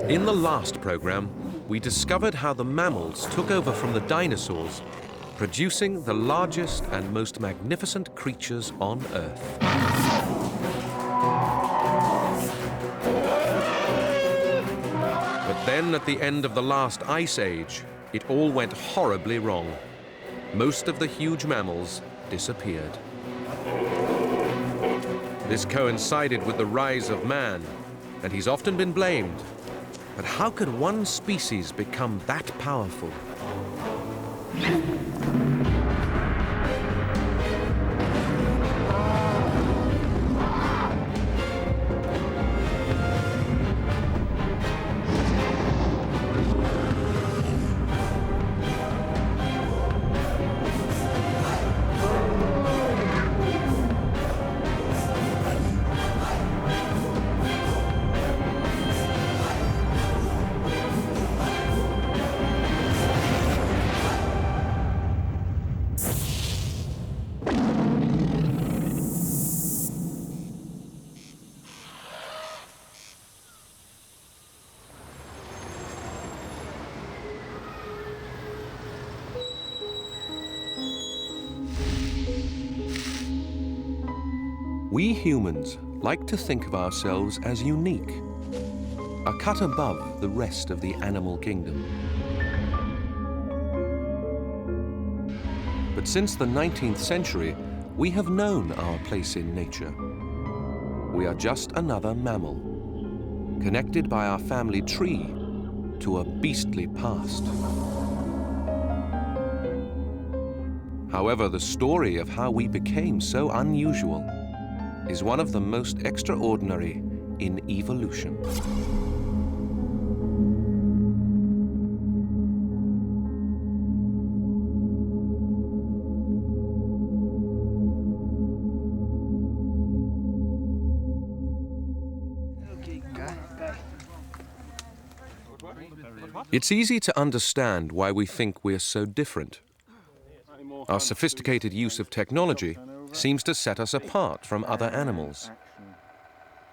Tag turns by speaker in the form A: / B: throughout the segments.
A: In the last program, we discovered how the mammals took over from the dinosaurs, producing the largest and most magnificent creatures on Earth. But then, at the end of the last ice age, it all went horribly wrong. Most of the huge mammals disappeared. This coincided with the rise of man, and he's often been blamed. But how could one species become that powerful? We humans like to think of ourselves as unique, a cut above the rest of the animal kingdom. But since the 19th century, we have known our place in nature. We are just another mammal, connected by our family tree to a beastly past. However, the story of how we became so unusual is one of the most extraordinary in evolution. It's easy to understand why we think we're so different. Our sophisticated use of technology seems to set us apart from other animals.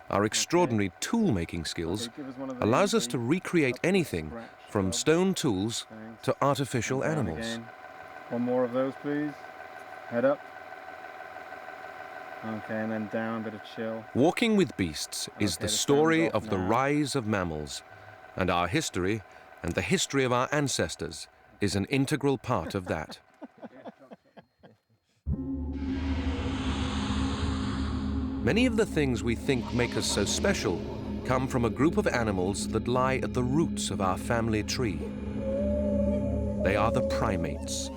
A: Our extraordinary tool-making skills allows us to recreate anything from stone tools to artificial animals.
B: One more of those, please. Head up. Okay, and then down, bit of chill.
A: Walking with Beasts is the story of the rise of mammals, and our history and the history of our ancestors is an integral part of that. Many of the things we think make us so special come from a group of animals that lie at the roots of our family tree. They are the primates.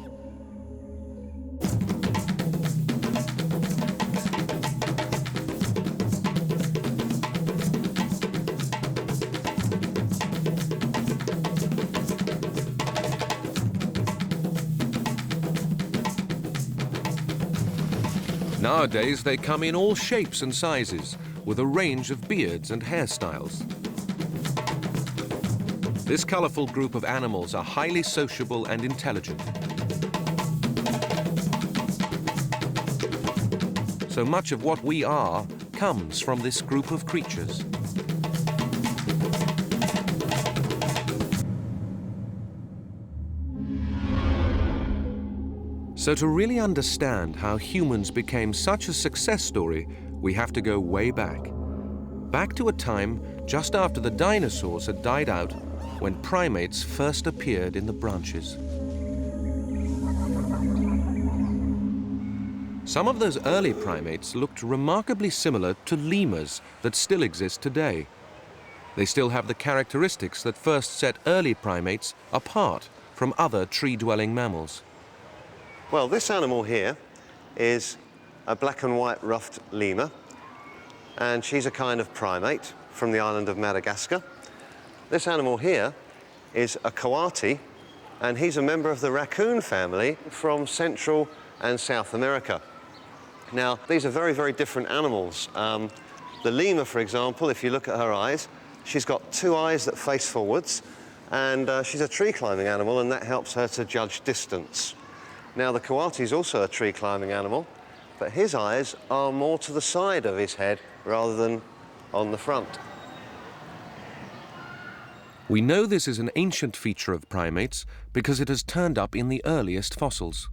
A: Nowadays, they come in all shapes and sizes, with a range of beards and hairstyles. This colorful group of animals are highly sociable and intelligent. So much of what we are comes from this group of creatures. So to really understand how humans became such a success story, we have to go way back. Back to a time just after the dinosaurs had died out, when primates first appeared in the branches. Some of those early primates looked remarkably similar to lemurs that still exist today. They still have the characteristics that first set early primates apart from other tree-dwelling mammals.
C: Well, this animal here is a black and white ruffed lemur, and she's a kind of primate from the island of Madagascar. This animal here is a coati, and he's a member of the raccoon family from Central and South America. Now, these are very, very different animals. The lemur, for example, if you look at her eyes, she's got two eyes that face forwards, and she's a tree climbing animal, and that helps her to judge distance. Now, the coati is also a tree climbing animal, but his eyes are more to the side of his head rather than on the front.
A: We know this is an ancient feature of primates because it has turned up in the earliest fossils.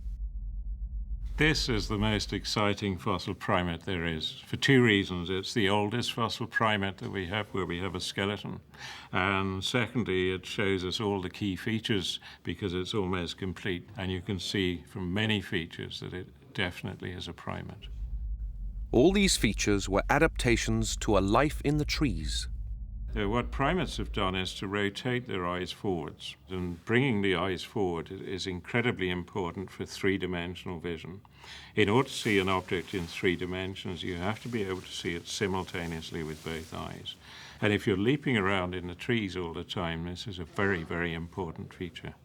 D: This is the most exciting fossil primate there is, for two reasons. It's the oldest fossil primate that we have, where we have a skeleton. And secondly, it shows us all the key features because it's almost complete. And you can see from many features that it definitely is a primate.
A: All these features were adaptations to a life in the trees.
D: What primates have done is to rotate their eyes forwards, and bringing the eyes forward is incredibly important for three-dimensional vision. In order to see an object in 3 dimensions, you have to be able to see it simultaneously with both eyes. And if you're leaping around in the trees all the time, this is a very, very important feature.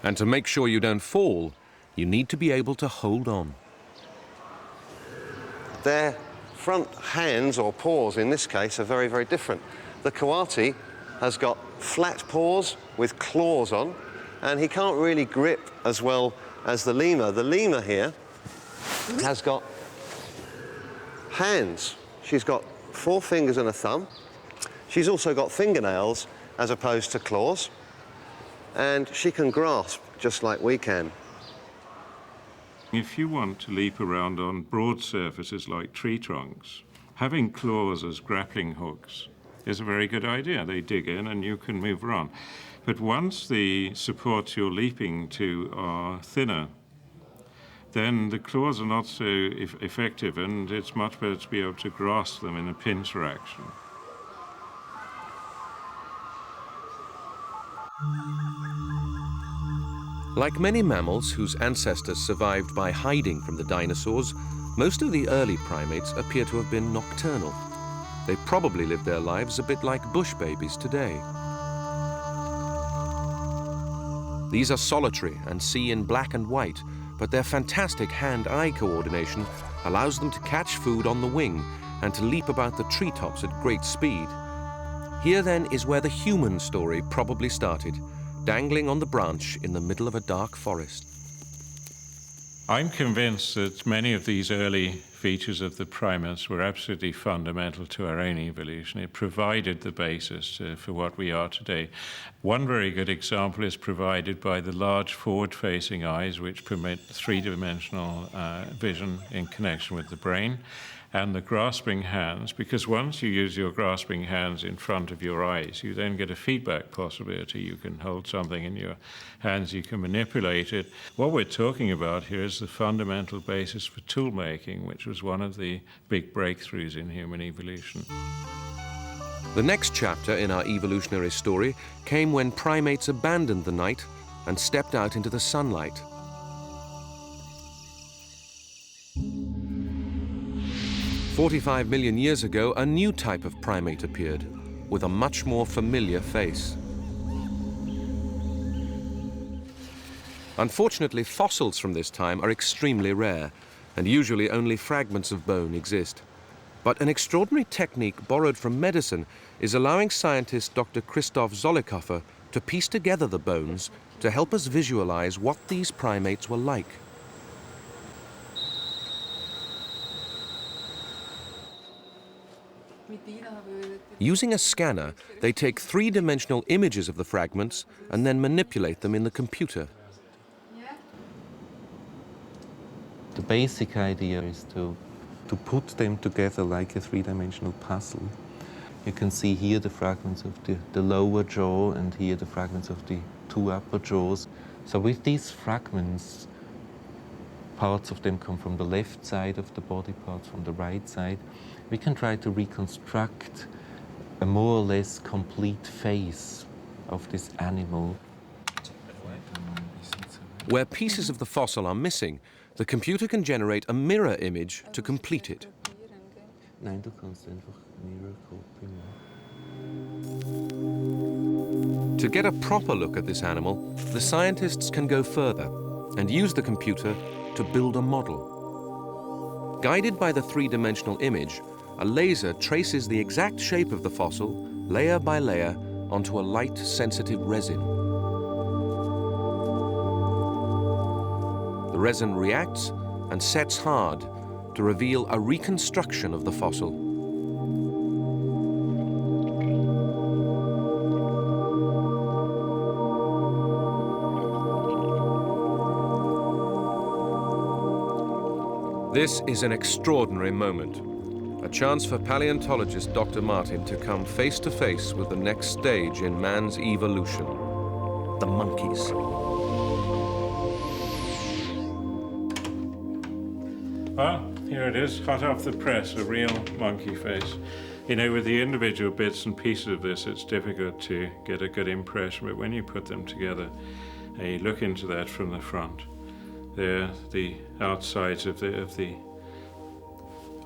A: And to make sure you don't fall, you need to be able to hold on.
C: Their front hands, or paws in this case, are very, very different. The coati has got flat paws with claws on, and he can't really grip as well as the lemur. The lemur here has got hands. She's got 4 fingers and a thumb. She's also got fingernails as opposed to claws, and she can grasp just like we can.
D: If you want to leap around on broad surfaces like tree trunks, having claws as grappling hooks is a very good idea. They dig in and you can move around. But once the supports you're leaping to are thinner, then the claws are not so effective, and it's much better to be able to grasp them in a pincer action.
A: Like many mammals whose ancestors survived by hiding from the dinosaurs, most of the early primates appear to have been nocturnal. They probably lived their lives a bit like bush babies today. These are solitary and see in black and white, but their fantastic hand-eye coordination allows them to catch food on the wing and to leap about the treetops at great speed. Here then is where the human story probably started, dangling on the branch in the middle of a dark forest.
D: I'm convinced that many of these early features of the primates were absolutely fundamental to our own evolution. It provided the basis for what we are today. One very good example is provided by the large forward-facing eyes, which permit 3-dimensional vision in connection with the brain, and the grasping hands, because once you use your grasping hands in front of your eyes, you then get a feedback possibility. You can hold something in your hands, you can manipulate it. What we're talking about here is the fundamental basis for tool making, which was one of the big breakthroughs in human evolution.
A: The next chapter in our evolutionary story came when primates abandoned the night and stepped out into the sunlight. "45 million years ago, a new type of primate appeared, with a much more familiar face. Unfortunately, fossils from this time are extremely rare, and usually only fragments of bone exist. But an extraordinary technique borrowed from medicine is allowing scientist Dr. Christoph Zollikofer to piece together the bones to help us visualize what these primates were like. Using a scanner, they take 3-dimensional images of the fragments and then manipulate them in the computer.
E: The basic idea is to put them together like a 3-dimensional puzzle. You can see here the fragments of the lower jaw and here the fragments of the 2 upper jaws. So with these fragments, parts of them come from the left side of the body, parts from the right side. We can try to reconstruct a more or less complete face of this animal.
A: Where pieces of the fossil are missing, the computer can generate a mirror image to complete it.
E: Nein, du kannst einfach Mirror Copy machen.
A: To get a proper look at this animal, the scientists can go further and use the computer to build a model. Guided by the 3-dimensional image, a laser traces the exact shape of the fossil, layer by layer, onto a light-sensitive resin. The resin reacts and sets hard to reveal a reconstruction of the fossil. This is an extraordinary moment. A chance for paleontologist Dr. Martin to come face to face with the next stage in man's evolution, the monkeys.
D: Well, here it is, hot off the press, a real monkey face. You know, with the individual bits and pieces of this, it's difficult to get a good impression, but when you put them together, you look into that from the front. There, the outsides of the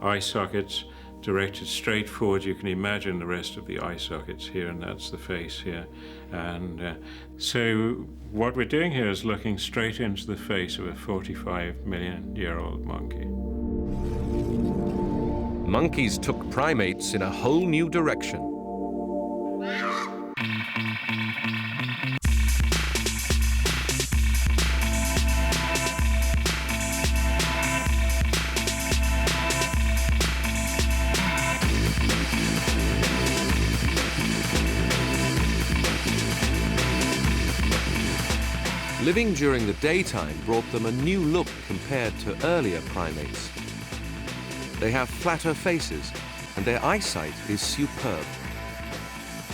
D: eye sockets directed straight forward. You can imagine the rest of the eye sockets here, and that's the face here. And so what we're doing here is looking straight into the face of a 45-million-year-old monkey.
A: Monkeys took primates in a whole new direction. Living during the daytime brought them a new look compared to earlier primates. They have flatter faces, and their eyesight is superb.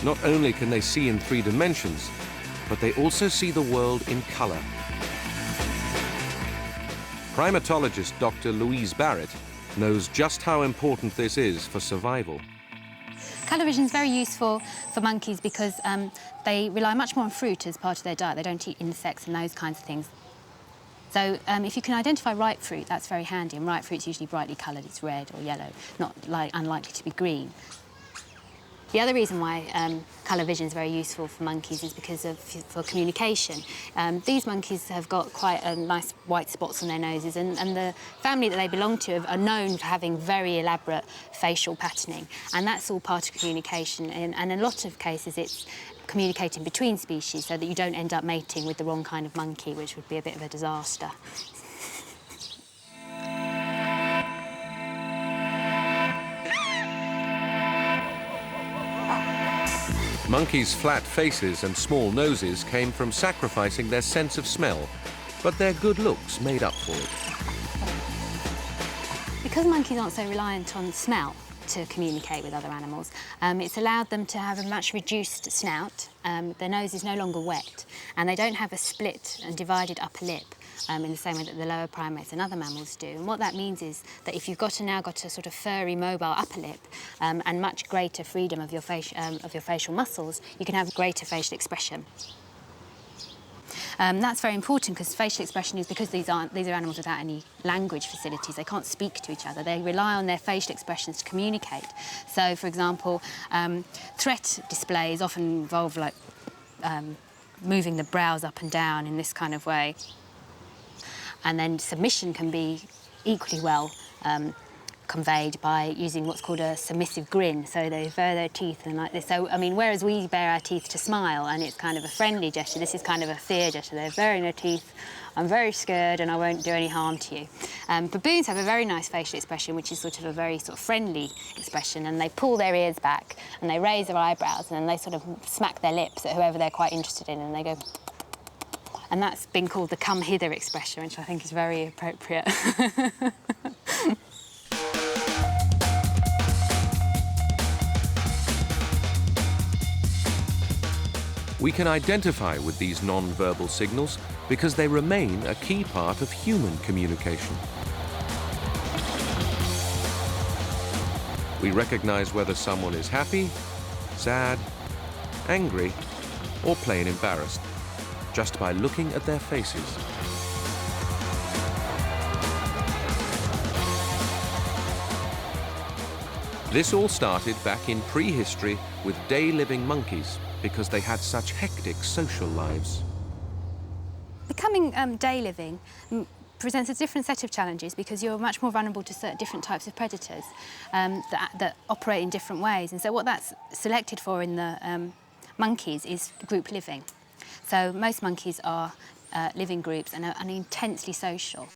A: Not only can they see in 3 dimensions, but they also see the world in color. Primatologist Dr. Louise Barrett knows just how important this is for survival.
F: Colour vision is very useful for monkeys because they rely much more on fruit as part of their diet. They don't eat insects and those kinds of things. So if you can identify ripe fruit, that's very handy. And ripe fruit's usually brightly coloured. It's red or yellow, not unlikely to be green. The other reason why colour vision is very useful for monkeys is because for communication. These monkeys have got quite nice white spots on their noses, and the family that they belong to are known for having very elaborate facial patterning, and that's all part of communication. And in a lot of cases, it's communicating between species so that you don't end up mating with the wrong kind of monkey, which would be a bit of a disaster.
A: Monkeys' flat faces and small noses came from sacrificing their sense of smell, but their good looks made up for it.
F: Because monkeys aren't so reliant on smell to communicate with other animals, it's allowed them to have a much reduced snout. Their nose is no longer wet, and they don't have a split and divided upper lip in the same way that the lower primates and other mammals do. And what that means is that if you've now got a sort of furry, mobile upper lip and much greater freedom of your facial muscles, you can have greater facial expression. That's very important because facial expression is because these are animals without any language facilities. They can't speak to each other. They rely on their facial expressions to communicate. So, for example, threat displays often involve like moving the brows up and down in this kind of way. And then submission can be equally well conveyed by using what's called a submissive grin. So they bare their teeth and like this. So, I mean, whereas we bare our teeth to smile and it's kind of a friendly gesture, this is kind of a fear gesture. They're baring their teeth. I'm very scared and I won't do any harm to you. Baboons have a very nice facial expression, which is sort of a very sort of friendly expression, and they pull their ears back and they raise their eyebrows and then they sort of smack their lips at whoever they're quite interested in, and they go. And that's been called the come hither expression, which I think is very appropriate.
A: We can identify with these non-verbal signals because they remain a key part of human communication. We recognize whether someone is happy, sad, angry, or plain embarrassed, just by looking at their faces. This all started back in prehistory with day-living monkeys because they had such hectic social lives.
F: Becoming day-living presents a different set of challenges because you're much more vulnerable to certain different types of predators that operate in different ways. And so what that's selected for in the monkeys is group living. So most monkeys are live in groups and are intensely social.